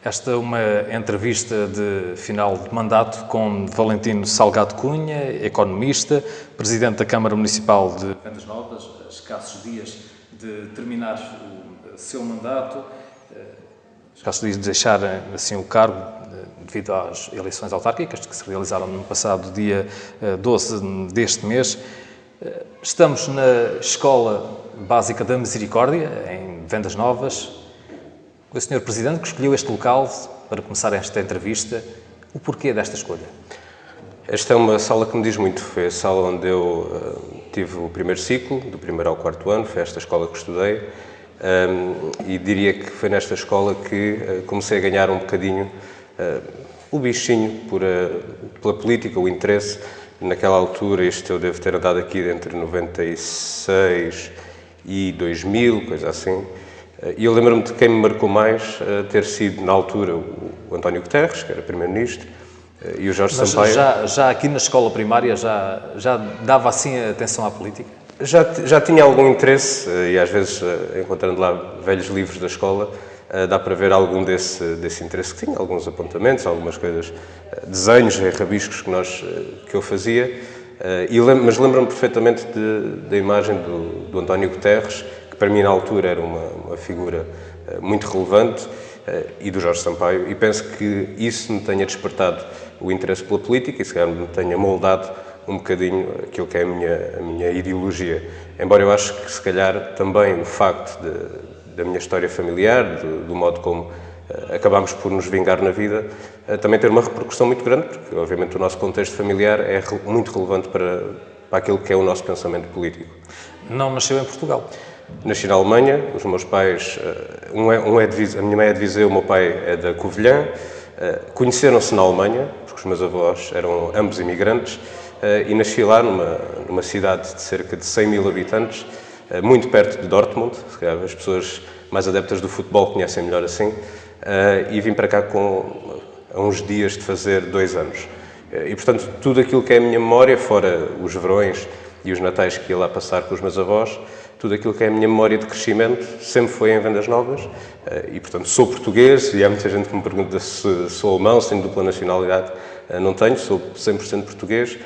Esta é uma entrevista de final de mandato com Valentino Salgado Cunha, economista, presidente da Câmara Municipal de Vendas Novas, a escassos dias de terminar o seu mandato, escassos dias de deixar assim o cargo devido às eleições autárquicas que se realizaram no passado dia 12 deste mês. Estamos na Escola Básica da Misericórdia, em Vendas Novas. O Sr. Presidente que escolheu este local para começar esta entrevista, o porquê desta escolha? Esta é uma sala que me diz muito. Foi a sala onde eu tive o primeiro ciclo, do primeiro ao quarto ano, foi esta escola que estudei, e diria que foi nesta escola que comecei a ganhar um bocadinho o bichinho pela política, o interesse. Naquela altura, eu devo ter andado aqui entre 96 e 2000, coisa assim. E eu lembro-me de quem me marcou mais ter sido, na altura, o António Guterres, que era Primeiro-Ministro, e o Jorge Sampaio. Já aqui na escola primária já dava assim atenção à política? Já tinha algum interesse, e às vezes, encontrando lá velhos livros da escola, dá para ver algum desse interesse que tinha, alguns apontamentos, algumas coisas, desenhos e rabiscos que eu fazia. Mas lembro-me perfeitamente da imagem do António Guterres, que para mim na altura era uma figura muito relevante, e do Jorge Sampaio, e penso que isso me tenha despertado o interesse pela política e se calhar me tenha moldado um bocadinho aquilo que é a minha ideologia. Embora eu acho que se calhar também o facto da minha história familiar, do modo como acabámos por nos vingar na vida, também ter uma repercussão muito grande, porque obviamente o nosso contexto familiar é muito relevante para aquilo que é o nosso pensamento político. Não nasceu em Portugal? Nasci na Alemanha, os meus pais, a minha mãe é de Viseu, o meu pai é da Covilhã, conheceram-se na Alemanha, porque os meus avós eram ambos imigrantes, e nasci lá numa cidade de cerca de 100 mil habitantes, muito perto de Dortmund, se calhar as pessoas mais adeptas do futebol conhecem melhor assim, e vim para cá há uns dias de fazer 2 anos. E, portanto, tudo aquilo que é a minha memória, fora os verões e os natais que ia lá passar com os meus avós, tudo aquilo que é a minha memória de crescimento sempre foi em Vendas Novas, e, portanto, sou português, e há muita gente que me pergunta se sou alemão, se tenho dupla nacionalidade. Não tenho, sou 100% português,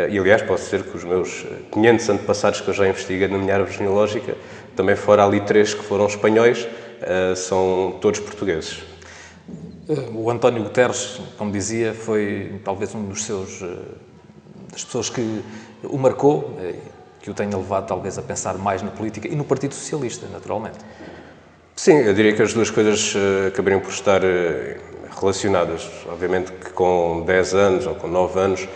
e, aliás, posso dizer que os meus 500 antepassados que eu já investiguei na minha árvore genealógica, também fora ali 3 que foram espanhóis, são todos portugueses. O António Guterres, como dizia, foi talvez das pessoas que o marcou, que o tenha levado talvez a pensar mais na política e no Partido Socialista, naturalmente. Sim, eu diria que as duas coisas acabariam por estar relacionadas. Obviamente que com 10 anos ou com 9 anos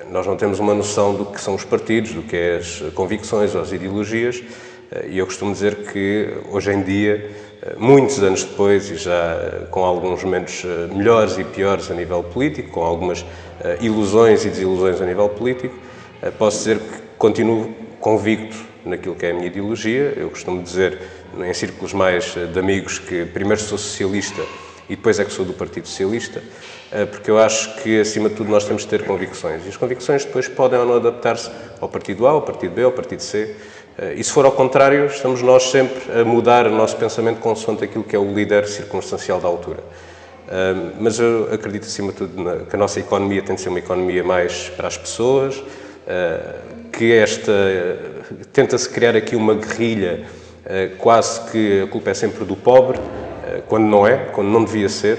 nós não temos uma noção do que são os partidos, do que é as convicções ou as ideologias, e eu costumo dizer que hoje em dia, muitos anos depois, e já com alguns momentos melhores e piores a nível político, com algumas ilusões e desilusões a nível político, posso dizer que continuo convicto naquilo que é a minha ideologia. Eu costumo dizer, em círculos mais de amigos, que primeiro sou socialista e depois é que sou do Partido Socialista, porque eu acho que, acima de tudo, nós temos de ter convicções. E as convicções depois podem ou não adaptar-se ao Partido A, ao Partido B, ao Partido C. E se for ao contrário, estamos nós sempre a mudar o nosso pensamento consoante aquilo que é o líder circunstancial da altura. Mas eu acredito, acima de tudo, que a nossa economia tem de ser uma economia mais para as pessoas, que tenta-se criar aqui uma guerrilha, quase que a culpa é sempre do pobre, quando não é, quando não devia ser,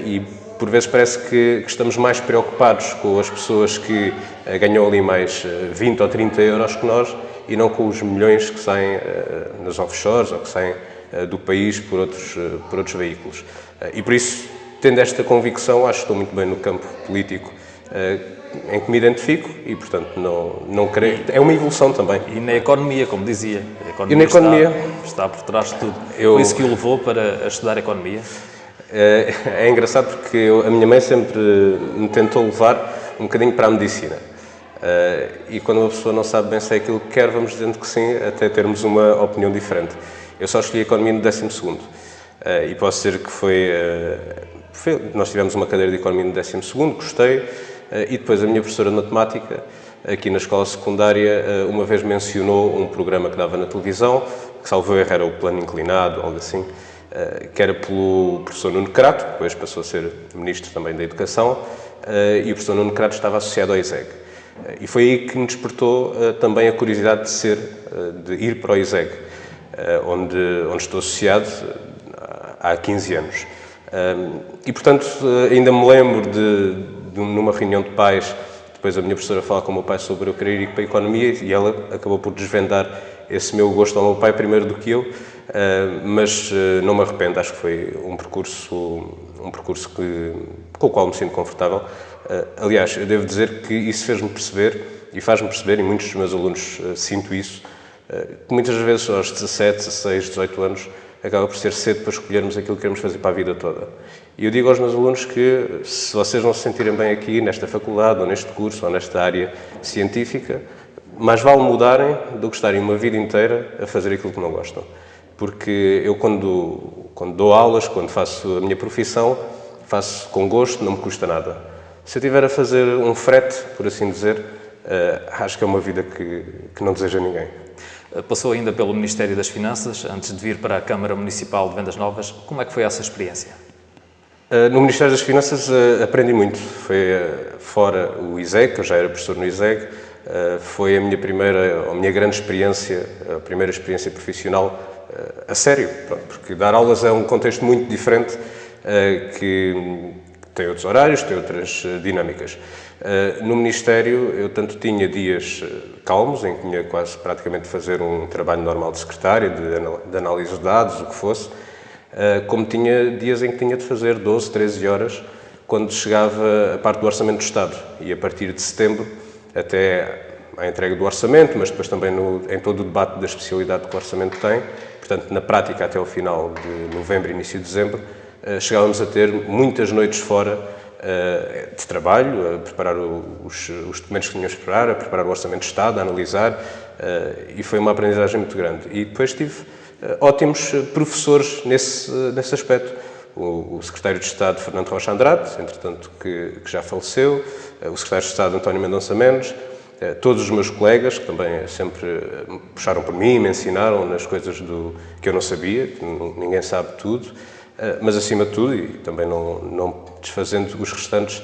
e por vezes parece que estamos mais preocupados com as pessoas que ganham ali mais 20 ou 30 euros que nós, e não com os milhões que saem nas offshores ou que saem do país por outros veículos. E por isso, tendo esta convicção, acho que estou muito bem no campo político em que me identifico e, portanto, não creio. É uma evolução também. E na economia, como dizia. E na economia está por trás de tudo. Foi isso que o levou para estudar economia? É engraçado porque a minha mãe sempre me tentou levar um bocadinho para a medicina. E quando uma pessoa não sabe bem se é aquilo que quer, vamos dizendo que sim, até termos uma opinião diferente. Eu só escolhi economia no 12º. E posso dizer que nós tivemos uma cadeira de economia no 12º, gostei, e depois a minha professora de matemática, aqui na escola secundária, uma vez mencionou um programa que dava na televisão, que, salvo erro, era o Plano Inclinado, algo assim, que era pelo professor Nuno Crato, que depois passou a ser Ministro também da Educação, e o professor Nuno Crato estava associado ao ISEG. E foi aí que me despertou também a curiosidade de ir para o ISEG, onde estou associado há 15 anos. E, portanto, ainda me lembro numa reunião de pais, depois a minha professora fala com o meu pai sobre eu querer ir para a Economia e ela acabou por desvendar esse meu gosto ao meu pai primeiro do que eu, mas não me arrependo, acho que foi um percurso com o qual me sinto confortável. Aliás, eu devo dizer que isso fez-me perceber, e faz-me perceber, e muitos dos meus alunos sinto isso, que muitas vezes aos 17, 16, 18 anos acaba por ser cedo para escolhermos aquilo que queremos fazer para a vida toda. E eu digo aos meus alunos que se vocês não se sentirem bem aqui, nesta faculdade, ou neste curso, ou nesta área científica, mais vale mudarem do que estarem uma vida inteira a fazer aquilo que não gostam. Porque eu, quando dou aulas, quando faço a minha profissão, faço com gosto, não me custa nada. Se eu estiver a fazer um frete, por assim dizer, acho que é uma vida que não deseja a ninguém. Passou ainda pelo Ministério das Finanças, antes de vir para a Câmara Municipal de Vendas Novas. Como é que foi essa experiência? No Ministério das Finanças aprendi muito. Foi fora o ISEG, que eu já era professor no ISEG, foi a minha grande experiência, a primeira experiência profissional a sério, porque dar aulas é um contexto muito diferente, que tem outros horários, tem outras dinâmicas. No Ministério eu tanto tinha dias calmos, em que tinha quase praticamente de fazer um trabalho normal de secretário, de análise de dados, o que fosse, como tinha dias em que tinha de fazer 12, 13 horas, quando chegava a parte do Orçamento do Estado. E a partir de setembro, até à entrega do Orçamento, mas depois também em todo o debate da especialidade que o Orçamento tem, portanto, na prática até ao final de novembro, início de dezembro, chegávamos a ter muitas noites fora de trabalho, a preparar os documentos que tínhamos de preparar, a preparar o Orçamento de Estado, a analisar, e foi uma aprendizagem muito grande. E depois tive ótimos professores nesse aspecto. O secretário de Estado, Fernando Rocha Andrade, entretanto, que já faleceu, o secretário de Estado, António Mendonça Mendes, todos os meus colegas, que também sempre puxaram por mim, me ensinaram nas coisas que eu não sabia, que ninguém sabe tudo, mas acima de tudo, e também não desfazendo os restantes,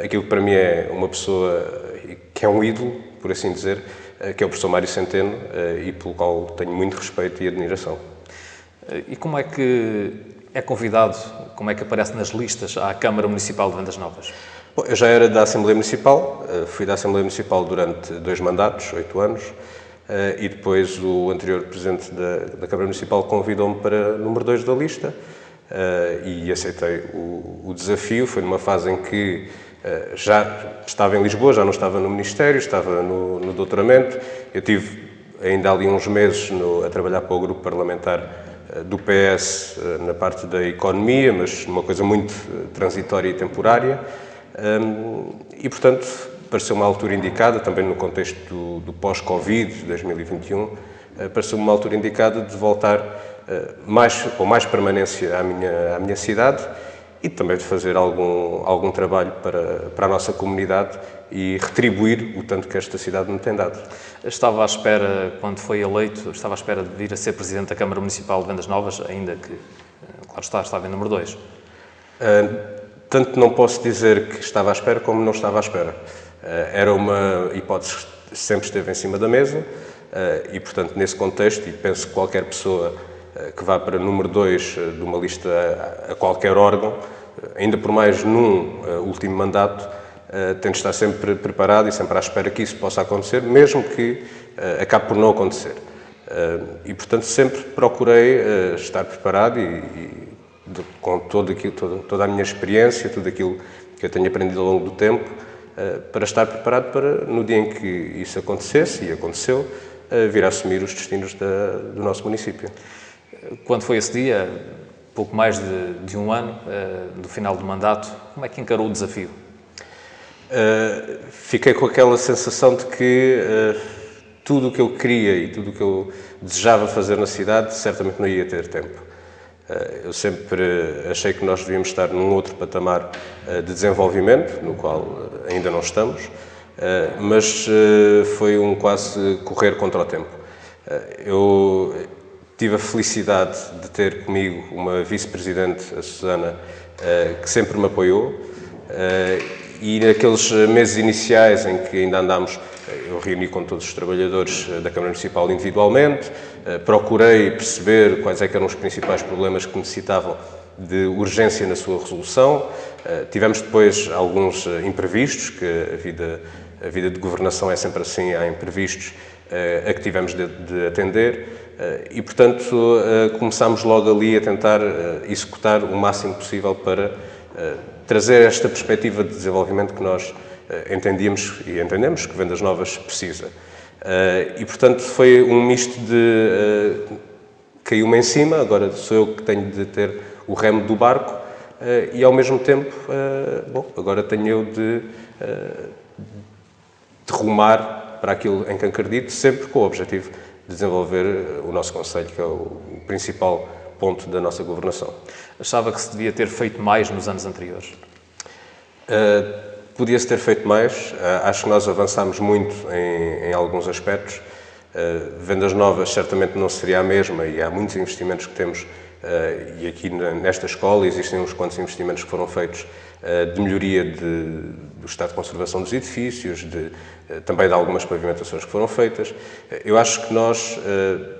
aquilo que para mim é uma pessoa que é um ídolo, por assim dizer, que é o professor Mário Centeno, e pelo qual tenho muito respeito e admiração. E como é que é convidado, como é que aparece nas listas à Câmara Municipal de Vendas Novas? Bom, eu já era da Assembleia Municipal, fui da Assembleia Municipal durante 2 mandatos, 8 anos, e depois o anterior Presidente da Câmara Municipal convidou-me para número 2 da lista, e aceitei o desafio. Foi numa fase em que já estava em Lisboa, já não estava no Ministério, estava no doutoramento. Eu tive ainda ali uns meses a trabalhar para o grupo parlamentar do PS na parte da economia, mas numa coisa muito transitória e temporária. E, portanto, pareceu-me uma altura indicada, também no contexto do pós-Covid, 2021, pareceu-me uma altura indicada de voltar com mais permanência à minha cidade e também de fazer algum trabalho para a nossa comunidade e retribuir o tanto que esta cidade me tem dado. Estava à espera, quando foi eleito, estava à espera de vir a ser Presidente da Câmara Municipal de Vendas Novas, ainda que, claro está, estava em número 2. Tanto não posso dizer que estava à espera como não estava à espera. Era uma hipótese que sempre esteve em cima da mesa e, portanto, nesse contexto, e penso que qualquer pessoa que vá para número 2 de uma lista a qualquer órgão, ainda por mais num último mandato, tem de estar sempre preparado e sempre à espera que isso possa acontecer, mesmo que acabe por não acontecer. E, portanto, sempre procurei estar preparado com toda a minha experiência, tudo aquilo que eu tenho aprendido ao longo do tempo, para estar preparado para, no dia em que isso acontecesse, e aconteceu, vir a assumir os destinos do nosso município. Quando foi esse dia, pouco mais de um ano do final do mandato, como é que encarou o desafio? Fiquei com aquela sensação de que tudo o que eu queria e tudo o que eu desejava fazer na cidade certamente não ia ter tempo. Eu sempre achei que nós devíamos estar num outro patamar de desenvolvimento, no qual ainda não estamos, mas foi quase correr contra o tempo. Eu tive a felicidade de ter comigo uma vice-presidente, a Susana, que sempre me apoiou. E naqueles meses iniciais em que ainda andámos, eu reuni com todos os trabalhadores da Câmara Municipal individualmente, procurei perceber quais eram os principais problemas que necessitavam de urgência na sua resolução. Tivemos depois alguns imprevistos, que a vida de governação é sempre assim, há imprevistos a que tivemos de atender e, portanto, começámos logo ali a tentar executar o máximo possível para trazer esta perspectiva de desenvolvimento que nós entendíamos e entendemos que Vendas Novas precisa. E, portanto, foi um misto de caiu-me em cima, agora sou eu que tenho de ter o remo do barco e, ao mesmo tempo, agora tenho eu de rumar para aquilo em que acredito, sempre com o objetivo de desenvolver o nosso concelho, que é o principal ponto da nossa governação. Achava que se devia ter feito mais nos anos anteriores? Podia-se ter feito mais. Acho que nós avançámos muito em alguns aspectos. Vendas Novas certamente não seria a mesma e há muitos investimentos que temos e aqui nesta escola existem uns quantos investimentos que foram feitos de melhoria do estado de conservação dos edifícios, também de algumas pavimentações que foram feitas. Eu acho que nós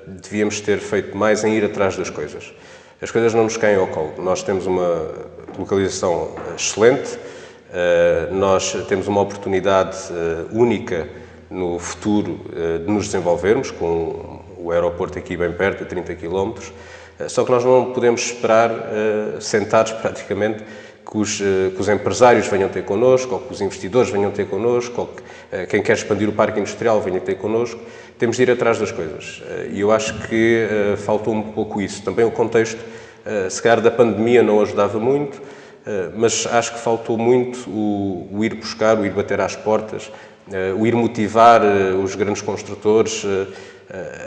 devíamos ter feito mais em ir atrás das coisas. As coisas não nos caem ao colo. Nós temos uma localização excelente, nós temos uma oportunidade única no futuro de nos desenvolvermos, com o aeroporto aqui bem perto, a 30 km, só que nós não podemos esperar, sentados praticamente, que os empresários venham ter connosco, ou que os investidores venham ter connosco, ou que quem quer expandir o parque industrial venha ter connosco. Temos de ir atrás das coisas. E eu acho que faltou um pouco isso. Também o contexto, se calhar, da pandemia não ajudava muito, mas acho que faltou muito o ir buscar, o ir bater às portas, o ir motivar os grandes construtores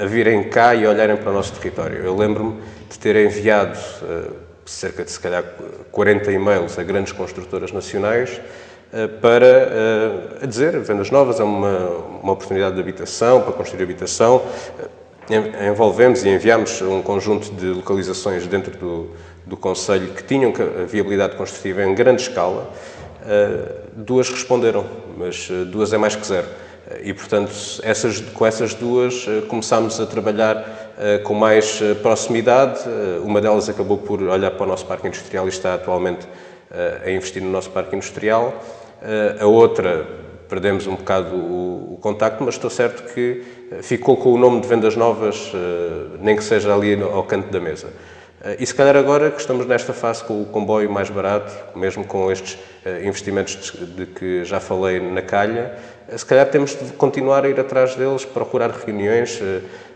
a virem cá e a olharem para o nosso território. Eu lembro-me de ter enviado cerca de, se calhar, 40 e-mails a grandes construtoras nacionais para dizer Vendas Novas é uma oportunidade de habitação, para construir habitação. Envolvemos e enviámos um conjunto de localizações dentro do concelho que tinham a viabilidade construtiva em grande escala. Duas responderam, mas duas é mais que zero. E, portanto, com essas duas começámos a trabalhar com mais proximidade. Uma delas acabou por olhar para o nosso parque industrial e está atualmente a investir no nosso parque industrial. A outra, perdemos um bocado o contacto, mas estou certo que ficou com o nome de Vendas Novas, nem que seja ali ao canto da mesa. E se calhar agora que estamos nesta fase com o comboio mais barato, mesmo com estes investimentos de que já falei na calha, se calhar temos de continuar a ir atrás deles, procurar reuniões,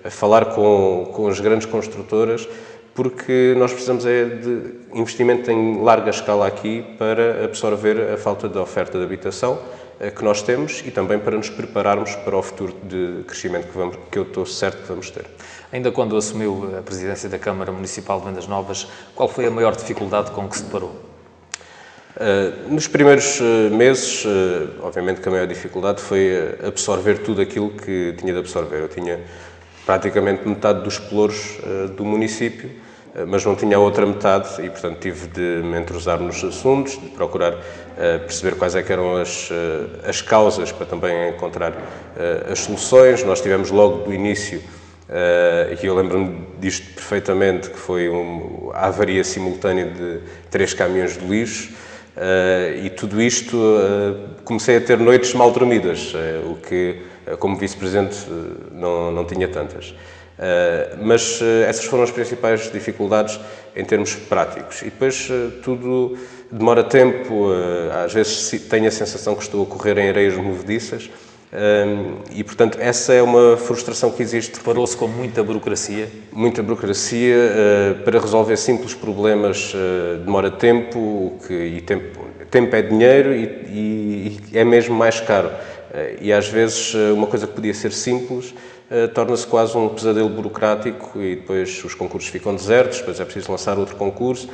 a falar com as grandes construtoras, porque nós precisamos de investimento em larga escala aqui para absorver a falta de oferta de habitação que nós temos e também para nos prepararmos para o futuro de crescimento que eu estou certo que vamos ter. Ainda quando assumiu a presidência da Câmara Municipal de Vendas Novas, qual foi a maior dificuldade com que se deparou? Nos primeiros meses, obviamente que a maior dificuldade foi absorver tudo aquilo que tinha de absorver. Eu tinha praticamente metade dos pelouros do município, mas não tinha a outra metade e, portanto, tive de me entrosar nos assuntos, de procurar perceber quais é que eram as causas para também encontrar as soluções. Nós tivemos logo do início, e eu lembro-me disto perfeitamente, que foi a avaria simultânea de 3 caminhões de lixo, e tudo isto comecei a ter noites mal dormidas, o que, como vice-presidente, não tinha tantas. Mas essas foram as principais dificuldades em termos práticos. E depois tudo demora tempo, às vezes tenho a sensação que estou a correr em areias movediças e, portanto, essa é uma frustração que existe. Deparou-se com muita burocracia? Muita burocracia. Para resolver simples problemas demora tempo, e tempo é dinheiro e é mesmo mais caro. E às vezes uma coisa que podia ser simples torna-se quase um pesadelo burocrático e depois os concursos ficam desertos, depois é preciso lançar outro concurso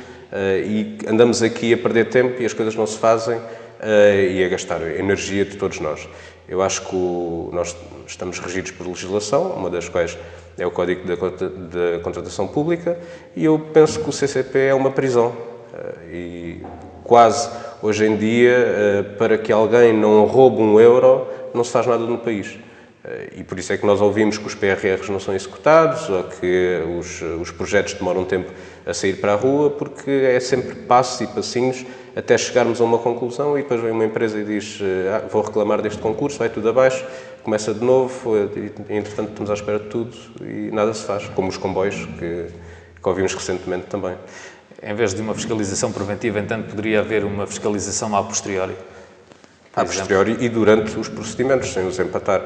e andamos aqui a perder tempo e as coisas não se fazem e a gastar energia de todos nós. Eu acho que nós estamos regidos por legislação, uma das quais é o Código da Contratação Pública, e eu penso que o CCP é uma prisão. E quase hoje em dia, para que alguém não roube um euro, não se faz nada no país. E por isso é que nós ouvimos que os PRRs não são executados ou que os projetos demoram tempo a sair para a rua, porque é sempre passos e passinhos até chegarmos a uma conclusão e depois vem uma empresa e diz vou reclamar deste concurso, vai tudo abaixo, começa de novo, e entretanto estamos à espera de tudo e nada se faz, como os comboios que ouvimos recentemente também. Em vez de uma fiscalização preventiva, entanto, poderia haver uma fiscalização a posteriori? A posteriori e durante os procedimentos, sem os empatar,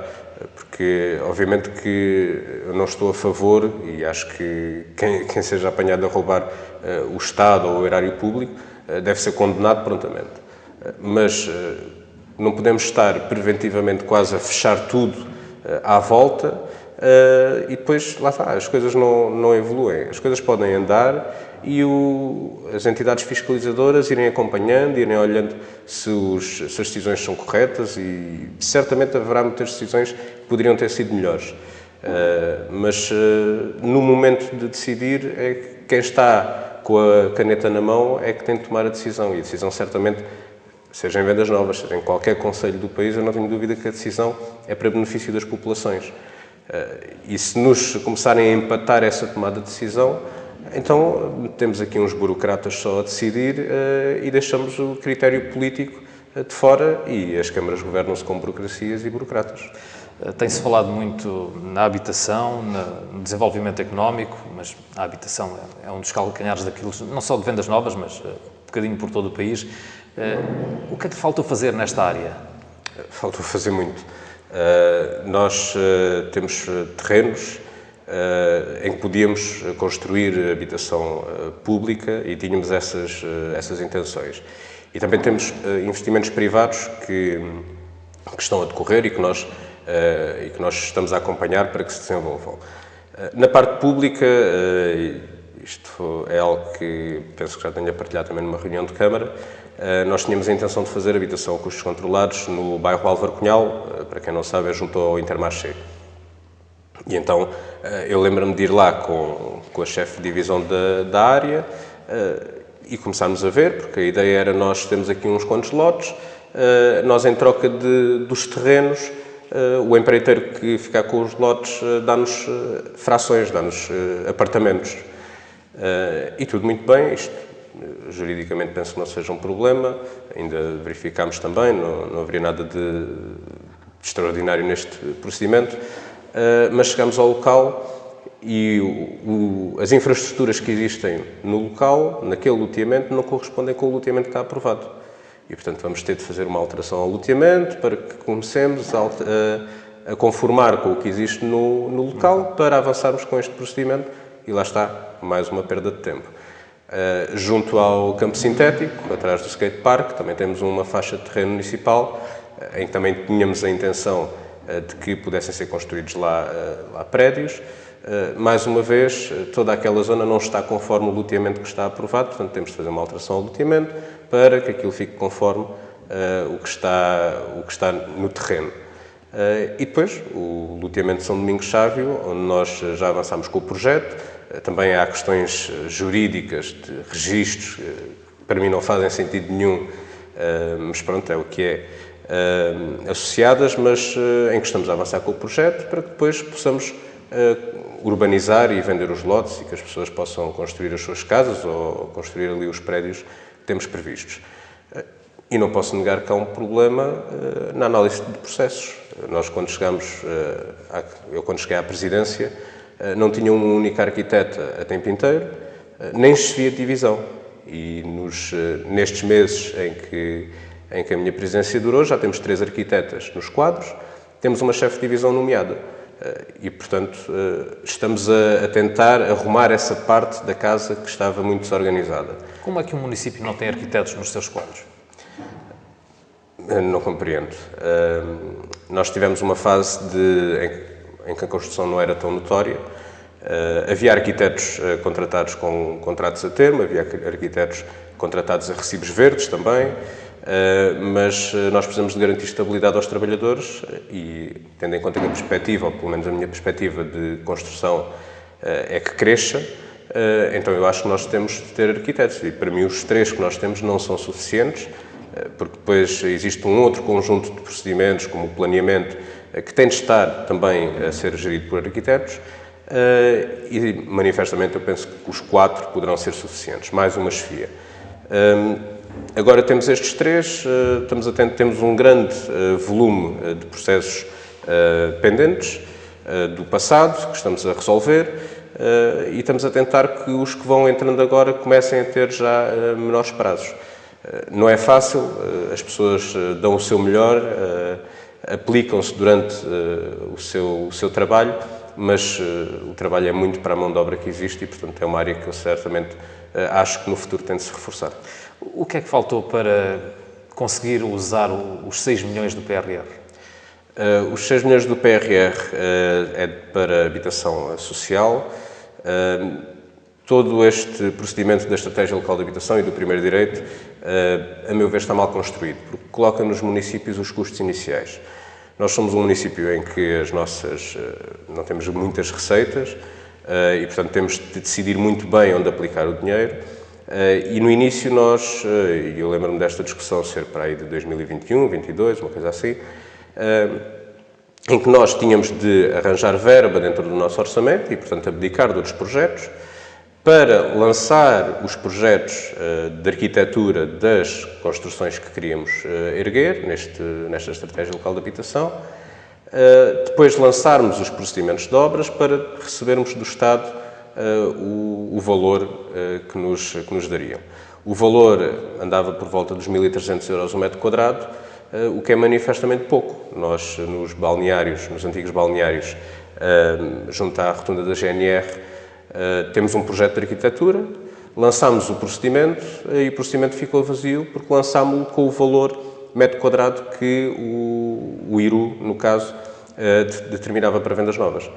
porque obviamente que eu não estou a favor, e acho que quem seja apanhado a roubar o Estado ou o erário público deve ser condenado prontamente. Mas não podemos estar preventivamente quase a fechar tudo à volta e depois, lá está, as coisas não evoluem. As coisas podem andar e as entidades fiscalizadoras irem acompanhando, irem olhando se as decisões são corretas e certamente haverá muitas decisões que poderiam ter sido melhores. Mas no momento de decidir, quem está com a caneta na mão é que tem de tomar a decisão. E a decisão certamente, seja em Vendas Novas, seja em qualquer concelho do país, eu não tenho dúvida que a decisão é para benefício das populações. E se nos começarem a empatar essa tomada de decisão, então temos aqui uns burocratas só a decidir e deixamos o critério político de fora e as câmaras governam-se com burocracias e burocratas. Tem-se falado muito na habitação, no desenvolvimento económico, mas a habitação é um dos calcanhares daquilo, não só de Vendas Novas, mas um bocadinho por todo o país. O que é que faltou fazer nesta área? Faltou fazer muito. Nós temos terrenos em que podíamos construir habitação pública e tínhamos essas intenções. E também temos investimentos privados que estão a decorrer e que nós estamos a acompanhar para que se desenvolvam. Na parte pública, isto é algo que penso que já tenha partilhado também numa reunião de Câmara, nós tínhamos a intenção de fazer habitação a custos controlados no bairro Álvaro Cunhal, para quem não sabe, é junto ao Intermarché. E então eu lembro-me de ir lá com a chefe de divisão da área e começarmos a ver, porque a ideia era nós temos aqui uns quantos lotes, nós em troca dos terrenos, o empreiteiro que ficar com os lotes dá-nos frações, dá-nos apartamentos. E tudo muito bem, isto juridicamente penso que não seja um problema, ainda verificámos também, não haveria nada de extraordinário neste procedimento, mas chegámos ao local e as infraestruturas que existem no local, naquele loteamento, não correspondem com o loteamento que está aprovado. E, portanto, vamos ter de fazer uma alteração ao loteamento para que comecemos a conformar com o que existe no local para avançarmos com este procedimento e lá está, mais uma perda de tempo. Junto ao campo sintético, atrás do skate park, também temos uma faixa de terreno municipal em que também tínhamos a intenção de que pudessem ser construídos lá prédios. Mais uma vez, toda aquela zona não está conforme o loteamento que está aprovado, portanto temos de fazer uma alteração ao loteamento para que aquilo fique conforme o que está no terreno. E depois, o loteamento de São Domingos Sávio, onde nós já avançámos com o projeto. Também há questões jurídicas de registros, que para mim não fazem sentido nenhum, mas pronto, é o que é, associadas, mas em que estamos a avançar com o projeto para que depois possamos urbanizar e vender os lotes e que as pessoas possam construir as suas casas ou construir ali os prédios que temos previstos. E não posso negar que há um problema na análise de processos. Nós, quando cheguei à presidência, não tinha uma única arquiteta a tempo inteiro, nem chefia de divisão. E nestes meses em que a minha presidência durou, já temos 3 arquitetas nos quadros, temos uma chefe de divisão nomeada. E, portanto, estamos a tentar arrumar essa parte da casa que estava muito desorganizada. Como é que um município não tem arquitetos nos seus quadros? Não compreendo. Nós tivemos uma fase em que a construção não era tão notória. Havia arquitetos contratados com contratos a termo, havia arquitetos contratados a recibos verdes também. mas nós precisamos de garantir estabilidade aos trabalhadores e, tendo em conta que a perspectiva, ou pelo menos a minha perspectiva de construção, é que cresça, então eu acho que nós temos de ter arquitetos. E para mim os 3 que nós temos não são suficientes, porque depois existe um outro conjunto de procedimentos, como o planeamento, que tem de estar também a ser gerido por arquitetos, e manifestamente eu penso que os 4 poderão ser suficientes, mais uma chefia. Agora temos estes 3, temos um grande volume de processos pendentes do passado, que estamos a resolver, e estamos a tentar que os que vão entrando agora comecem a ter já menores prazos. Não é fácil, as pessoas dão o seu melhor, aplicam-se durante o seu trabalho, mas o trabalho é muito para a mão de obra que existe e, portanto, é uma área que eu certamente acho que no futuro tem de se reforçar. O que é que faltou para conseguir usar os 6 milhões do PRR? Os 6 milhões do PRR é para habitação social. Todo este procedimento da Estratégia Local de Habitação e do primeiro direito, a meu ver, está mal construído, porque coloca nos municípios os custos iniciais. Nós somos um município em que não temos muitas receitas e, portanto, temos de decidir muito bem onde aplicar o dinheiro. E no início eu lembro-me desta discussão ser para aí de 2021, 2022, uma coisa assim, em que nós tínhamos de arranjar verba dentro do nosso orçamento e, portanto, abdicar de outros projetos para lançar os projetos de arquitetura das construções que queríamos erguer nesta Estratégia Local de Habitação, depois lançarmos os procedimentos de obras para recebermos do Estado o valor que nos dariam. O valor andava por volta dos 1.300 euros o metro quadrado, o que é manifestamente pouco. Nós, nos antigos balneários, junto à rotunda da GNR, temos um projeto de arquitetura, lançámos o procedimento e o procedimento ficou vazio porque lançámo-lo com o valor metro quadrado que o IRU, no caso, determinava para vendas novas.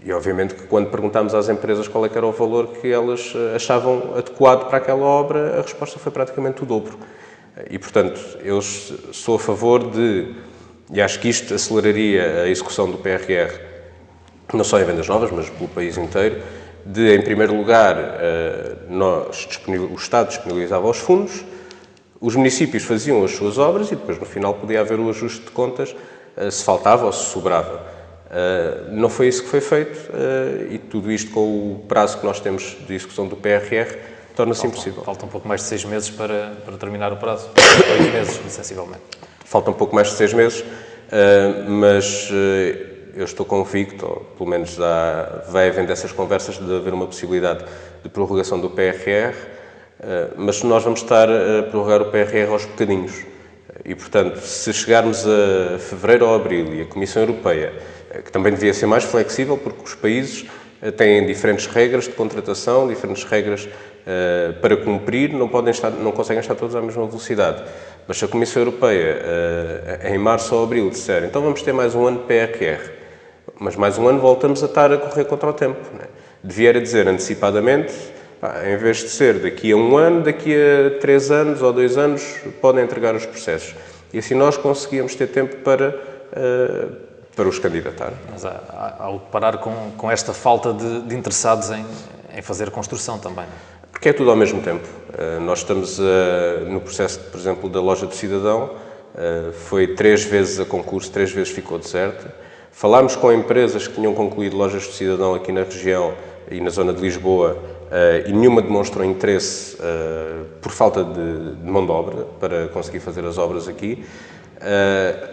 E, obviamente, que quando perguntámos às empresas qual é que era o valor que elas achavam adequado para aquela obra, a resposta foi praticamente o dobro. E, portanto, eu sou a favor e acho que isto aceleraria a execução do PRR, não só em vendas novas, mas pelo país inteiro, em primeiro lugar, o Estado disponibilizava os fundos, os municípios faziam as suas obras e depois, no final, podia haver o ajuste de contas se faltava ou se sobrava. Não foi isso que foi feito e tudo isto com o prazo que nós temos de execução do PRR torna-se impossível. Falta um pouco mais de 6 meses para terminar o prazo, 8 meses, sensivelmente. Falta um pouco mais de 6 meses, mas eu estou convicto, ou pelo menos vai havendo essas conversas de haver uma possibilidade de prorrogação do PRR, mas nós vamos estar a prorrogar o PRR aos bocadinhos. E, portanto, se chegarmos a fevereiro ou abril e a Comissão Europeia, que também devia ser mais flexível, porque os países têm diferentes regras de contratação, diferentes regras para cumprir, não conseguem estar todos à mesma velocidade. Mas se a Comissão Europeia, em março ou abril, disser então vamos ter mais um ano de PRR, mas mais um ano voltamos a estar a correr contra o tempo. Não é? Devia dizer antecipadamente, em vez de ser daqui a um ano, daqui a 3 anos ou 2 anos, podem entregar os processos. E assim nós conseguíamos ter tempo para os candidatar. Mas ao deparar com esta falta de interessados em fazer construção também, não é? Porque é tudo ao mesmo tempo. Nós estamos no processo, por exemplo, da Loja do Cidadão, foi 3 vezes a concurso, 3 vezes ficou deserta. Falámos com empresas que tinham concluído lojas do cidadão aqui na região e na zona de Lisboa e nenhuma demonstrou interesse por falta de mão de obra para conseguir fazer as obras aqui.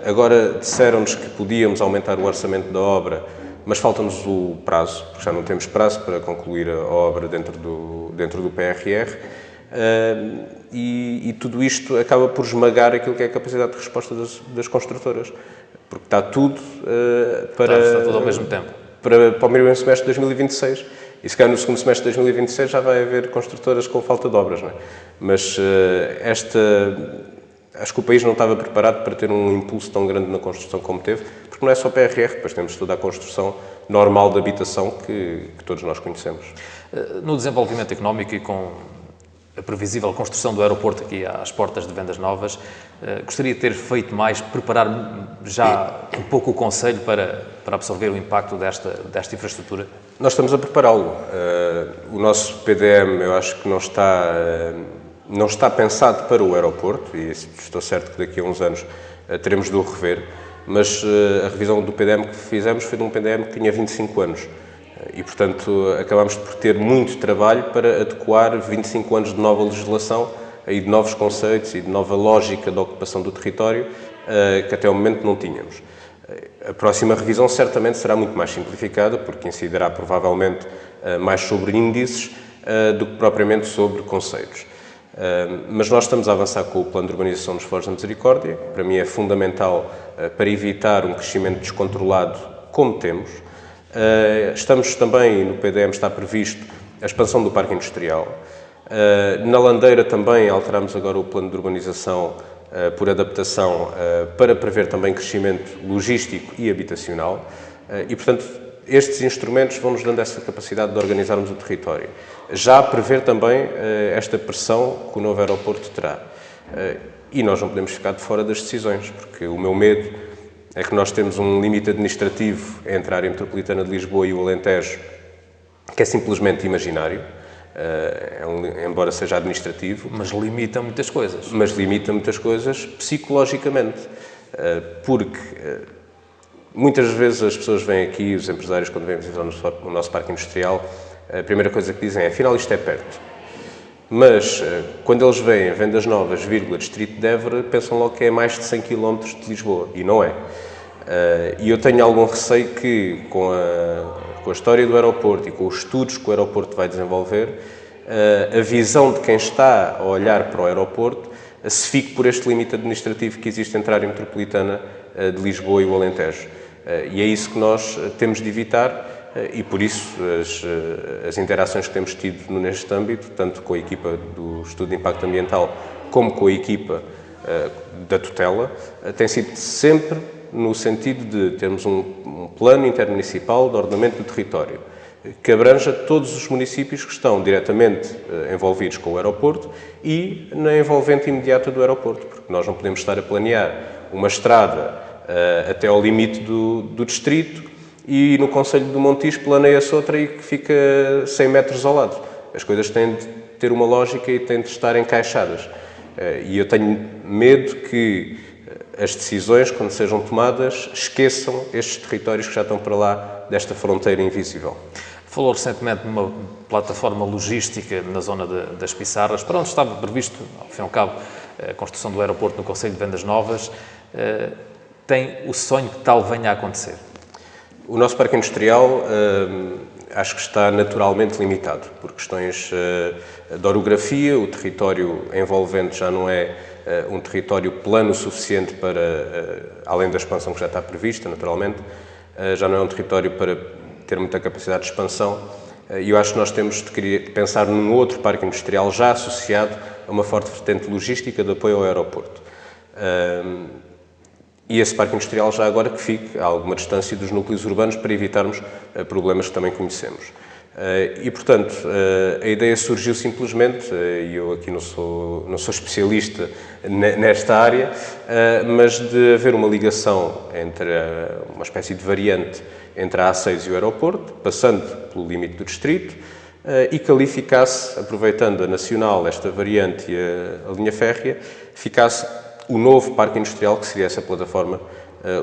Agora disseram-nos que podíamos aumentar o orçamento da obra, mas falta-nos o prazo, porque já não temos prazo para concluir a obra dentro do PRR. E tudo isto acaba por esmagar aquilo que é a capacidade de resposta das construtoras. Porque está tudo Está tudo ao mesmo tempo. Para o primeiro semestre de 2026. E se calhar no segundo semestre de 2026 já vai haver construtoras com falta de obras, não é? Mas acho que o país não estava preparado para ter um impulso tão grande na construção como teve, porque não é só PRR, depois temos toda a construção normal de habitação que todos nós conhecemos. No desenvolvimento económico e com a previsível construção do aeroporto aqui às portas de Vendas Novas. Gostaria de ter feito mais, preparar já um pouco o Conselho para absorver o impacto desta infraestrutura? Nós estamos a prepará-lo. O nosso PDM, eu acho que não está pensado para o aeroporto, e estou certo que daqui a uns anos teremos de o rever, mas a revisão do PDM que fizemos foi de um PDM que tinha 25 anos. E, portanto, acabámos por ter muito trabalho para adequar 25 anos de nova legislação e de novos conceitos e de nova lógica da ocupação do território que até o momento não tínhamos. A próxima revisão certamente será muito mais simplificada, porque incidirá provavelmente mais sobre índices do que propriamente sobre conceitos. Mas nós estamos a avançar com o plano de urbanização dos Forjos da Misericórdia, que para mim é fundamental para evitar um crescimento descontrolado como temos. Estamos também, no PDM está previsto a expansão do parque industrial. Na Landeira também alteramos agora o plano de urbanização por adaptação para prever também crescimento logístico e habitacional. E, portanto, estes instrumentos vão-nos dando essa capacidade de organizarmos o território. Já a prever também esta pressão que o novo aeroporto terá. E nós não podemos ficar de fora das decisões, porque o meu medo é que nós temos um limite administrativo entre a área metropolitana de Lisboa e o Alentejo, que é simplesmente imaginário, embora seja administrativo. Mas limita muitas coisas. Mas limita muitas coisas psicologicamente, porque muitas vezes as pessoas vêm aqui, os empresários, quando vêm visitar o nosso parque industrial, a primeira coisa que dizem é, afinal, isto é perto. Mas, quando eles veem Vendas Novas, Distrito de Évora, pensam logo que é mais de 100 km de Lisboa, e não é. E eu tenho algum receio que, com a história do aeroporto e com os estudos que o aeroporto vai desenvolver, a visão de quem está a olhar para o aeroporto se fique por este limite administrativo que existe entre a área metropolitana de Lisboa e o Alentejo. E é isso que nós temos de evitar, e por isso as interações que temos tido neste âmbito, tanto com a equipa do Estudo de Impacto Ambiental como com a equipa da tutela, têm sido sempre no sentido de termos um plano intermunicipal de ordenamento do território que abranja todos os municípios que estão diretamente envolvidos com o aeroporto e na envolvente imediata do aeroporto, porque nós não podemos estar a planear uma estrada até ao limite do distrito e no Concelho de Montijo planeia-se outra e que fica 100 metros ao lado. As coisas têm de ter uma lógica e têm de estar encaixadas. E eu tenho medo que as decisões, quando sejam tomadas, esqueçam estes territórios que já estão para lá desta fronteira invisível. Falou recentemente numa plataforma logística na zona das Pissarras, para onde estava previsto, ao fim e ao cabo, a construção do aeroporto no Concelho de Vendas Novas. Tem o sonho que tal venha a acontecer? O nosso parque industrial acho que está naturalmente limitado por questões de orografia. O território envolvente já não é um território plano suficiente para, além da expansão que já está prevista, naturalmente, já não é um território para ter muita capacidade de expansão. E eu acho que nós temos de pensar num outro parque industrial já associado a uma forte vertente logística de apoio ao aeroporto. E esse parque industrial já agora que fique a alguma distância dos núcleos urbanos para evitarmos problemas que também conhecemos. E, portanto, a ideia surgiu simplesmente, e eu aqui não sou especialista nesta área, mas de haver uma ligação entre uma espécie de variante entre a A6 e o aeroporto, passando pelo limite do distrito, e que ali ficasse, aproveitando a Nacional, esta variante e a linha férrea, ficasse o novo parque industrial, que seria essa plataforma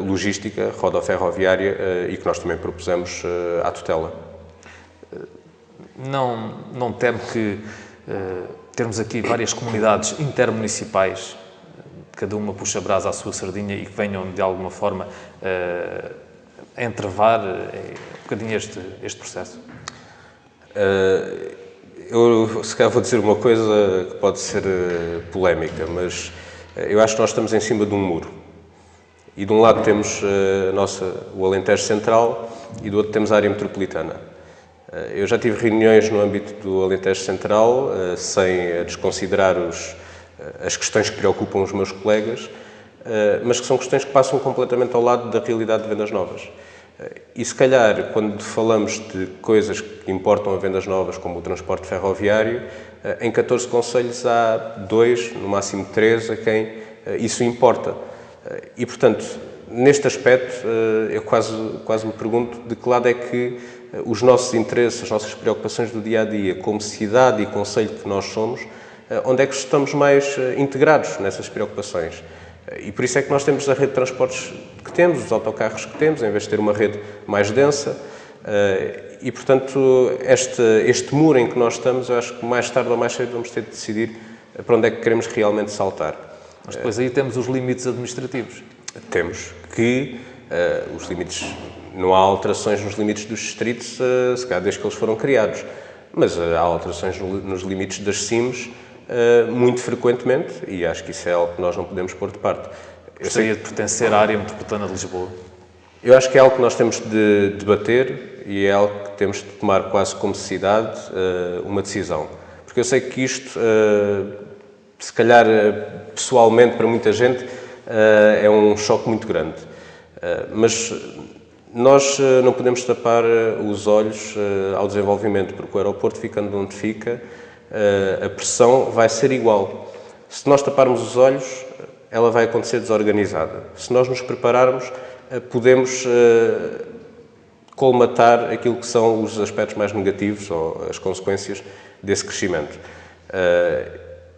logística, rodoferroviária, e que nós também propusemos à tutela. Não temo que termos aqui várias comunidades intermunicipais, cada uma puxa brasa à sua sardinha e que venham, de alguma forma, a entrevar um bocadinho este processo? Eu, se calhar, vou dizer uma coisa que pode ser polémica, mas eu acho que nós estamos em cima de um muro. E de um lado temos o Alentejo Central e do outro temos a área metropolitana. Eu já tive reuniões no âmbito do Alentejo Central, sem desconsiderar as questões que preocupam os meus colegas, mas que são questões que passam completamente ao lado da realidade de Vendas Novas. E se calhar, quando falamos de coisas que importam a Vendas Novas, como o transporte ferroviário, em 14 concelhos há 2, no máximo 3, a quem isso importa. E, portanto, neste aspecto, eu quase me pergunto de que lado é que os nossos interesses, as nossas preocupações do dia-a-dia, como cidade e concelho que nós somos, onde é que estamos mais integrados nessas preocupações. E por isso é que nós temos a rede de transportes que temos, os autocarros que temos, em vez de ter uma rede mais densa. E, portanto, este muro em que nós estamos, eu acho que mais tarde ou mais cedo vamos ter de decidir para onde é que queremos realmente saltar. Mas depois aí temos os limites administrativos. Temos que os limites, não há alterações nos limites dos distritos, se calhar desde que eles foram criados, mas há alterações nos limites das CIMs muito frequentemente, e acho que isso é algo que nós não podemos pôr de parte. Gostaria de pertencer à área metropolitana de Lisboa? Eu acho que é algo que nós temos de debater e é algo que temos de tomar quase como cidade uma decisão. Porque eu sei que isto, se calhar pessoalmente para muita gente, é um choque muito grande. Mas nós não podemos tapar os olhos ao desenvolvimento, porque o aeroporto ficando onde fica, a pressão vai ser igual. Se nós taparmos os olhos, ela vai acontecer desorganizada. Se nós nos prepararmos, podemos colmatar aquilo que são os aspectos mais negativos ou as consequências desse crescimento.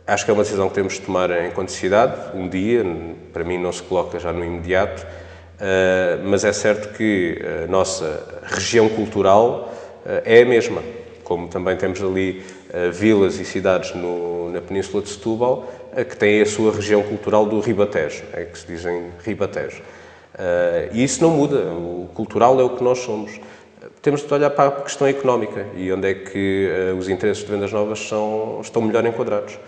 Acho que é uma decisão que temos de tomar enquanto cidade, um dia, para mim não se coloca já no imediato, mas é certo que a nossa região cultural é a mesma, como também temos ali vilas e cidades na Península de Setúbal que têm a sua região cultural do Ribatejo, que se dizem Ribatejo. E isso não muda, o cultural é o que nós somos. Temos de olhar para a questão económica e onde é que os interesses de Vendas Novas estão melhor enquadrados.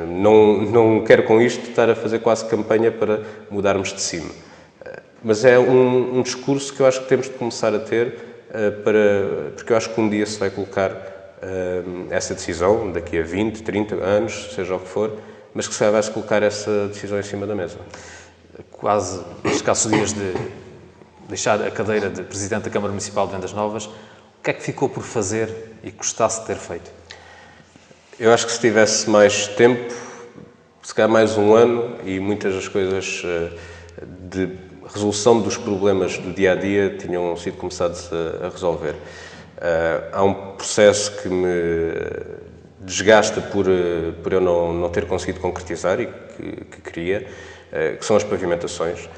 Não quero com isto estar a fazer quase campanha para mudarmos de cima, mas é um discurso que eu acho que temos de começar a ter, porque eu acho que um dia se vai colocar essa decisão, daqui a 20, 30 anos, seja o que for, mas que se vai-se colocar essa decisão em cima da mesa. Quase escassos dias de deixar a cadeira de Presidente da Câmara Municipal de Vendas Novas, o que é que ficou por fazer e gostasse de ter feito? Eu acho que se tivesse mais tempo, se calhar mais um ano, e muitas das coisas de resolução dos problemas do dia-a-dia tinham sido começados a resolver. Há um processo que me desgasta por eu não ter conseguido concretizar e que queria, que são as pavimentações.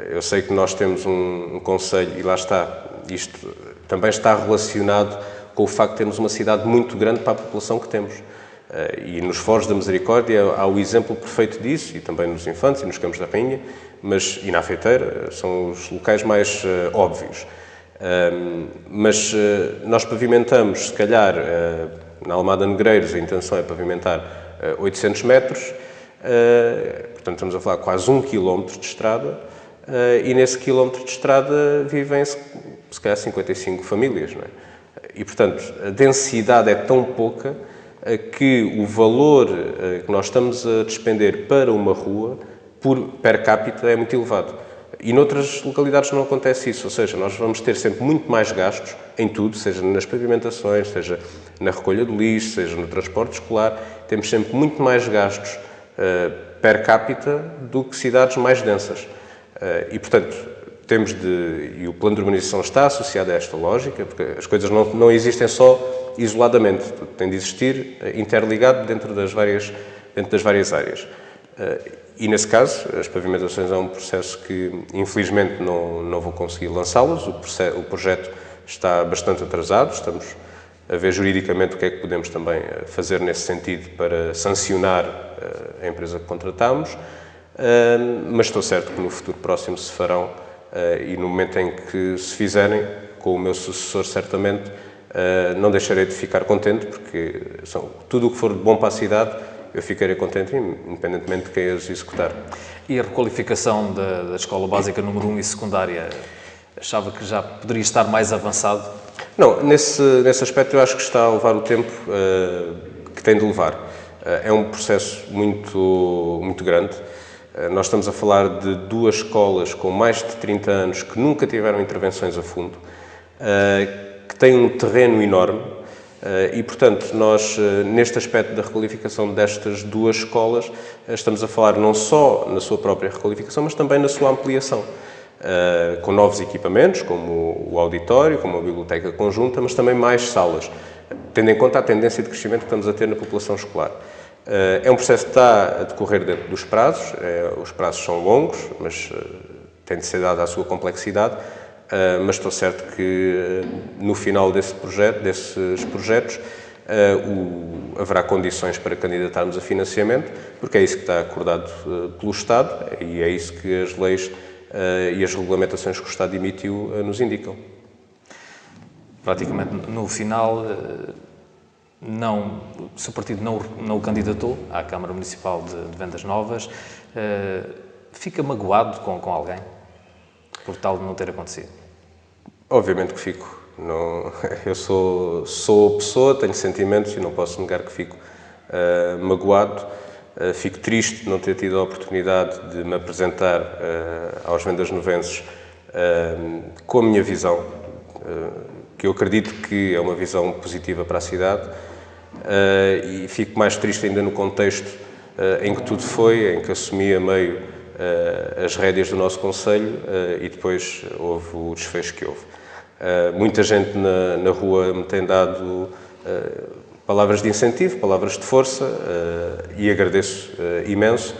Eu sei que nós temos um concelho, e lá está, isto também está relacionado com o facto de termos uma cidade muito grande para a população que temos. E nos Foros da Misericórdia há o exemplo perfeito disso, e também nos Infantes e nos Campos da Rainha, e na Afeiteira, são os locais mais óbvios. Mas nós pavimentamos, se calhar, na Almada Negreiros, a intenção é pavimentar 800 metros, portanto estamos a falar quase 1 quilómetro de estrada, e nesse quilómetro de estrada vivem se calhar 55 famílias, não é? E portanto a densidade é tão pouca que o valor que nós estamos a despender para uma rua per capita é muito elevado. E noutras localidades não acontece isso, ou seja, nós vamos ter sempre muito mais gastos em tudo, seja nas pavimentações, seja na recolha do lixo, seja no transporte escolar, temos sempre muito mais gastos per capita do que cidades mais densas. E, portanto, e o plano de urbanização está associado a esta lógica, porque as coisas não existem só isoladamente, tem de existir interligado dentro das várias áreas. E, nesse caso, as pavimentações é um processo que, infelizmente, não vou conseguir lançá-los. O projeto está bastante atrasado, estamos a ver juridicamente o que é que podemos também fazer nesse sentido para sancionar a empresa que contratamos, mas estou certo que no futuro próximo se farão e no momento em que se fizerem, com o meu sucessor certamente, não deixarei de ficar contente, porque tudo o que for de bom para a cidade eu ficarei contente, independentemente de quem as executar. E a requalificação da Escola Básica número 1 e secundária, achava que já poderia estar mais avançado? Não, nesse aspecto eu acho que está a levar o tempo que tem de levar. É um processo muito grande. Nós estamos a falar de duas escolas com mais de 30 anos que nunca tiveram intervenções a fundo, que têm um terreno enorme e, portanto, nós, neste aspecto da requalificação destas duas escolas, estamos a falar não só na sua própria requalificação, mas também na sua ampliação, com novos equipamentos, como o auditório, como a biblioteca conjunta, mas também mais salas, tendo em conta a tendência de crescimento que estamos a ter na população escolar. É um processo que está a decorrer dentro dos prazos, os prazos são longos, mas tem de ser dada a sua complexidade, mas estou certo que no final desses projetos haverá condições para candidatarmos a financiamento, porque é isso que está acordado pelo Estado e é isso que as leis e as regulamentações que o Estado emitiu nos indicam. Praticamente no final, o seu partido não o candidatou à Câmara Municipal de Vendas Novas. Fica magoado com alguém por tal de não ter acontecido? Obviamente que fico. Não, eu sou pessoa, tenho sentimentos e não posso negar que fico magoado. Fico triste de não ter tido a oportunidade de me apresentar aos vendasnovenses com a minha visão, que eu acredito que é uma visão positiva para a cidade, e fico mais triste ainda no contexto em que tudo foi, em que assumi a meio as rédeas do nosso concelho e depois houve o desfecho que houve. Muita gente na rua me tem dado palavras de incentivo, palavras de força e agradeço imenso,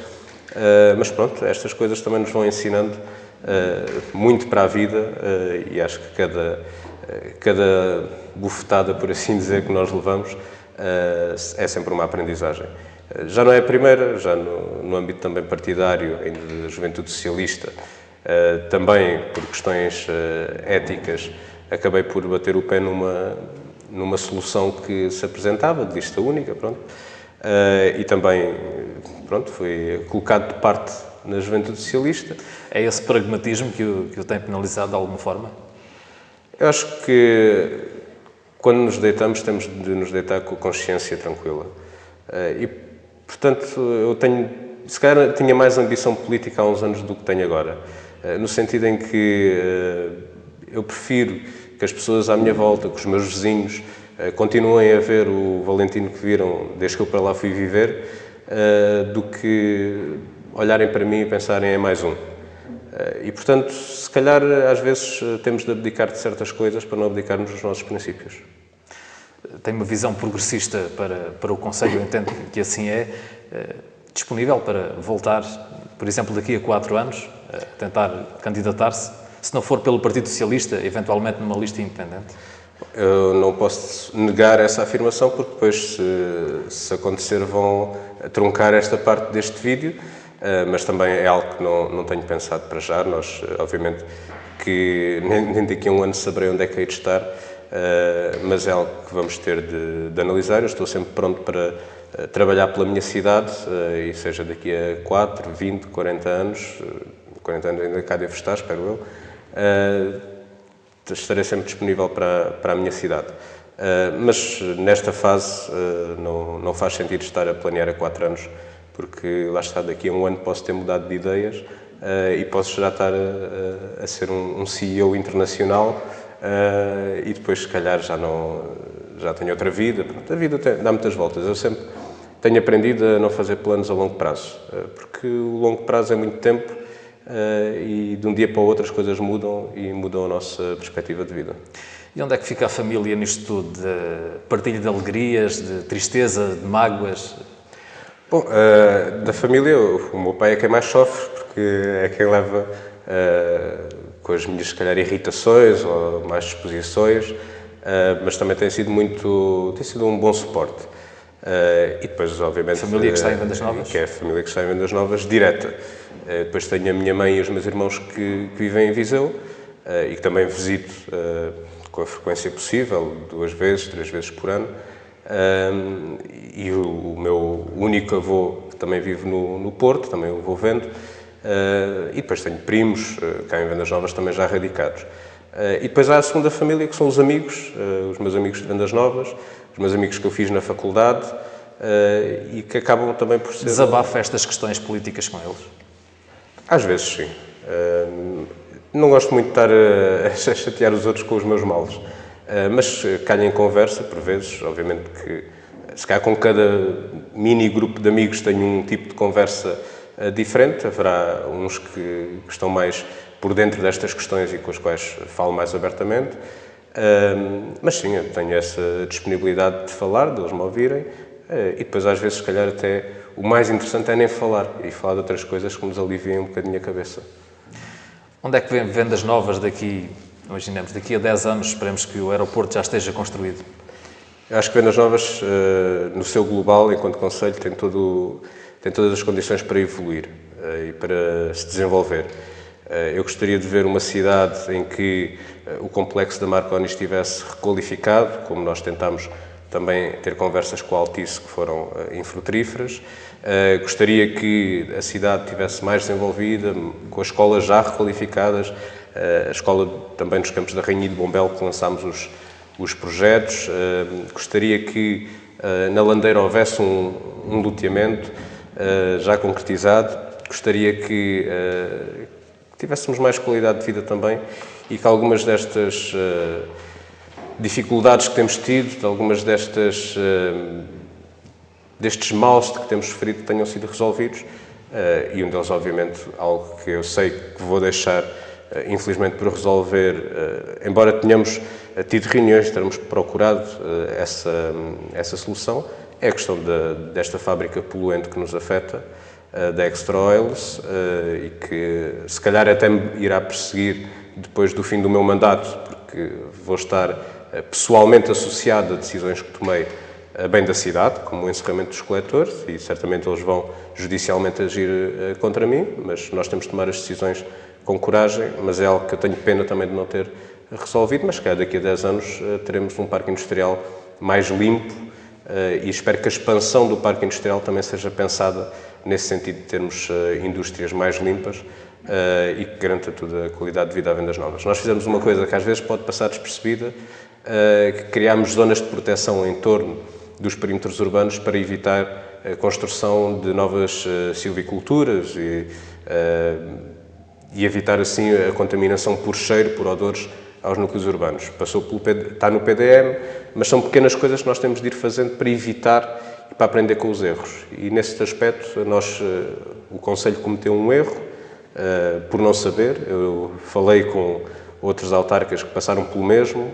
mas pronto, estas coisas também nos vão ensinando muito para a vida e acho que cada bufetada, por assim dizer, que nós levamos é sempre uma aprendizagem. Já não é a primeira, já no âmbito também partidário, ainda da Juventude Socialista, também por questões éticas, acabei por bater o pé numa solução que se apresentava, de lista única, pronto, e também, pronto, foi colocado de parte na Juventude Socialista. É esse pragmatismo que o tem penalizado de alguma forma? Eu acho que quando nos deitamos temos de nos deitar com a consciência tranquila. E, portanto, se calhar tinha mais ambição política há uns anos do que tenho agora, no sentido em que eu prefiro que as pessoas à minha volta, que os meus vizinhos, continuem a ver o Valentino que viram desde que eu para lá fui viver, do que olharem para mim e pensarem em mais um. E, portanto, se calhar, às vezes, temos de abdicar de certas coisas para não abdicarmos dos nossos princípios. Tem uma visão progressista para o Conselho, eu entendo que assim é, disponível para voltar, por exemplo, daqui a 4 anos, a tentar candidatar-se, se não for pelo Partido Socialista, eventualmente numa lista independente? Eu não posso negar essa afirmação, porque depois, se acontecer, vão truncar esta parte deste vídeo, mas também é algo que não tenho pensado para já. Nós, obviamente, que nem daqui a um ano saberei onde é que hei de estar, mas é algo que vamos ter de analisar. Eu estou sempre pronto para trabalhar pela minha cidade, e seja daqui a 4, 20, 40 anos, 40 anos ainda cá devo estar, espero eu, estarei sempre disponível para a minha cidade. Mas nesta fase não faz sentido estar a planear a 4 anos, porque lá está, daqui a um ano posso ter mudado de ideias e posso já estar a ser um CEO internacional e depois, se calhar, já tenho outra vida. Pronto, a vida dá muitas voltas. Eu sempre tenho aprendido a não fazer planos a longo prazo, porque o longo prazo é muito tempo e de um dia para o outro as coisas mudam e mudam a nossa perspectiva de vida. E onde é que fica a família nisto tudo? De partilha de alegrias, de tristeza, de mágoas? Bom, da família, o meu pai é quem mais sofre, porque é quem leva com as minhas, se calhar, irritações ou más disposições, mas também tem sido um bom suporte. E depois, obviamente... A família que está em Vendas Novas? Que é a família que está em Vendas Novas, direta. Depois tenho a minha mãe e os meus irmãos que vivem em Viseu e que também visito com a frequência possível, 2 vezes, 3 vezes por ano. E o meu único avô, que também vive no Porto, também o vou vendo. E depois tenho primos, cá em Vendas Novas, também já radicados. E depois há a segunda família, que são os amigos, os meus amigos de Vendas Novas, os meus amigos que eu fiz na faculdade e que acabam também por ser... Desabafa estas questões políticas com eles? Às vezes, sim. Não gosto muito de estar a chatear os outros com os meus males, mas calha em conversa, por vezes, obviamente que, se calhar com cada mini grupo de amigos tenho um tipo de conversa diferente, haverá uns que estão mais por dentro destas questões e com os quais falo mais abertamente, mas sim, eu tenho essa disponibilidade de falar, de eles me ouvirem, e depois às vezes, se calhar até, o mais interessante é nem falar, e falar de outras coisas que nos aliviem um bocadinho a cabeça. Onde é que vem Vendas Novas daqui, imaginemos, daqui a 10 anos, esperemos que o aeroporto já esteja construído? Eu acho que Vendas Novas, no seu global, enquanto concelho, tem todas as condições para evoluir e para se desenvolver. Eu gostaria de ver uma cidade em que o complexo da Marconi estivesse requalificado, como nós tentámos também ter conversas com a Altice que foram infrutíferas. Gostaria que a cidade estivesse mais desenvolvida, com as escolas já requalificadas, a escola também nos Campos da Rainha e de Bombel, que lançámos os projetos. Gostaria que na Landeira houvesse um loteamento já concretizado. Gostaria que tivéssemos mais qualidade de vida também e que algumas destas dificuldades que temos tido, algumas destes males de que temos sofrido tenham sido resolvidos, e um deles, obviamente, algo que eu sei que vou deixar, infelizmente, por resolver, embora tenhamos tido reuniões, termos procurado essa solução, é a questão desta fábrica poluente que nos afeta, da Extra Oils, e que se calhar até me irá perseguir depois do fim do meu mandato, porque vou estar pessoalmente associado a decisões que tomei a bem da cidade, como o encerramento dos coletores, e certamente eles vão judicialmente agir contra mim, mas nós temos de tomar as decisões com coragem, mas é algo que eu tenho pena também de não ter resolvido, mas se calhar daqui a 10 anos teremos um parque industrial mais limpo, e espero que a expansão do parque industrial também seja pensada nesse sentido de termos indústrias mais limpas e que garanta toda a qualidade de vida a Vendas Novas. Nós fizemos uma coisa que às vezes pode passar despercebida, que criámos zonas de proteção em torno dos perímetros urbanos para evitar a construção de novas silviculturas e evitar assim a contaminação por cheiro, por odores aos núcleos urbanos. Está no PDM, mas são pequenas coisas que nós temos de ir fazendo para evitar e para aprender com os erros. E nesse aspecto, o Conselho cometeu um erro por não saber. Eu falei com outros autarcas que passaram pelo mesmo,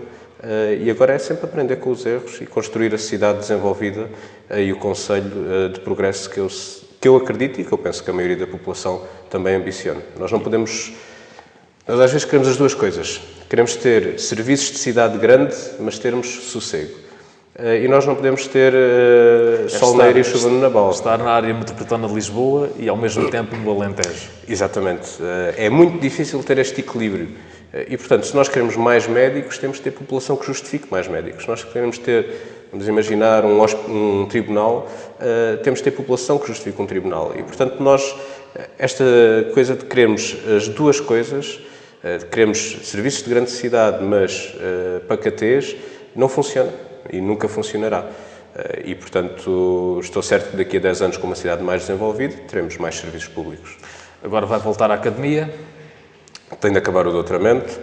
e agora é sempre aprender com os erros e construir a cidade desenvolvida e o Conselho de progresso que eu acredito e que eu penso que a maioria da população também ambiciona. Nós às vezes queremos as duas coisas. Queremos ter serviços de cidade grande, mas termos sossego. E nós não podemos ter solneiro e chuva no Nabal. Estar na área metropolitana de Lisboa e ao mesmo tempo no Alentejo. Exatamente. É muito difícil ter este equilíbrio. E, portanto, se nós queremos mais médicos, temos de ter população que justifique mais médicos. Se nós queremos ter, vamos imaginar, um tribunal, temos de ter população que justifique um tribunal. E, portanto, esta coisa de queremos as duas coisas, queremos serviços de grande cidade, mas pacatez, não funciona e nunca funcionará. E, portanto, estou certo que daqui a 10 anos, com uma cidade mais desenvolvida, teremos mais serviços públicos. Agora vai voltar à academia? Tenho de acabar o doutoramento.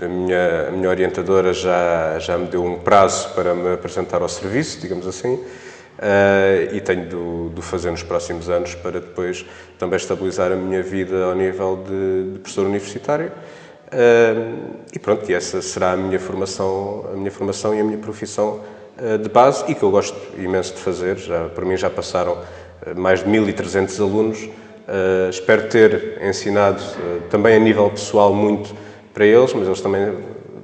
A minha orientadora já me deu um prazo para me apresentar ao serviço, digamos assim, e tenho de o fazer nos próximos anos para depois também estabilizar a minha vida ao nível de professor universitário. E pronto, e essa será a minha formação e a minha profissão de base e que eu gosto imenso de fazer. Para mim já passaram mais de 1.300 alunos. Espero ter ensinado também a nível pessoal muito para eles, mas eles também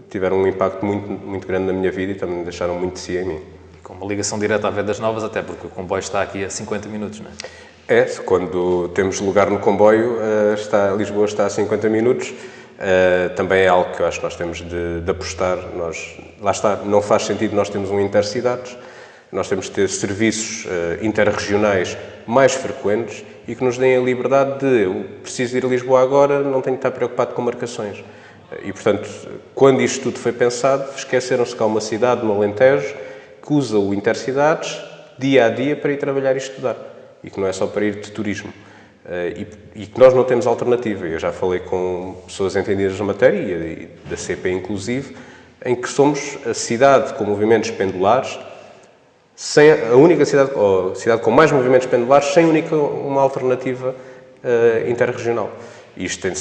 tiveram um impacto muito, muito grande na minha vida e também deixaram muito de si em mim. Com uma ligação direta a Vendas Novas, até porque o comboio está aqui a 50 minutos, não é? Quando temos lugar no comboio, Lisboa está a 50 minutos. Também é algo que eu acho que nós temos de apostar. Lá está, não faz sentido nós termos um intercidades, nós temos de ter serviços interregionais mais frequentes e que nos deem a liberdade de eu preciso ir a Lisboa agora, não tenho que estar preocupado com marcações. E, portanto, quando isto tudo foi pensado, esqueceram-se que há uma cidade no Alentejo que usa o intercidades dia a dia para ir trabalhar e estudar e que não é só para ir de turismo. e que nós não temos alternativa. Eu já falei com pessoas entendidas na matéria, e da CP inclusive, em que somos a cidade com movimentos pendulares, a única cidade, ou a cidade com mais movimentos pendulares, sem uma alternativa interregional. E isto tem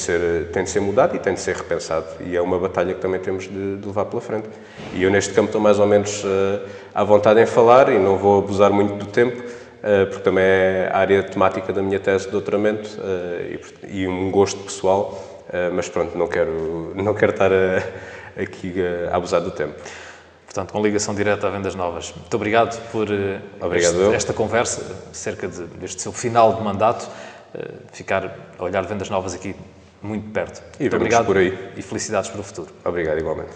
de ser mudado e tem de ser repensado. E é uma batalha que também temos de levar pela frente. E eu neste campo estou mais ou menos à vontade em falar e não vou abusar muito do tempo, porque também é a área temática da minha tese de doutoramento e um gosto pessoal, mas pronto, não quero estar aqui a abusar do tempo. Portanto, com ligação direta a Vendas Novas. Muito obrigado por esta conversa acerca deste seu final de mandato, ficar a olhar Vendas Novas aqui muito perto. E muito obrigado por aí. E felicidades para o futuro. Obrigado, igualmente.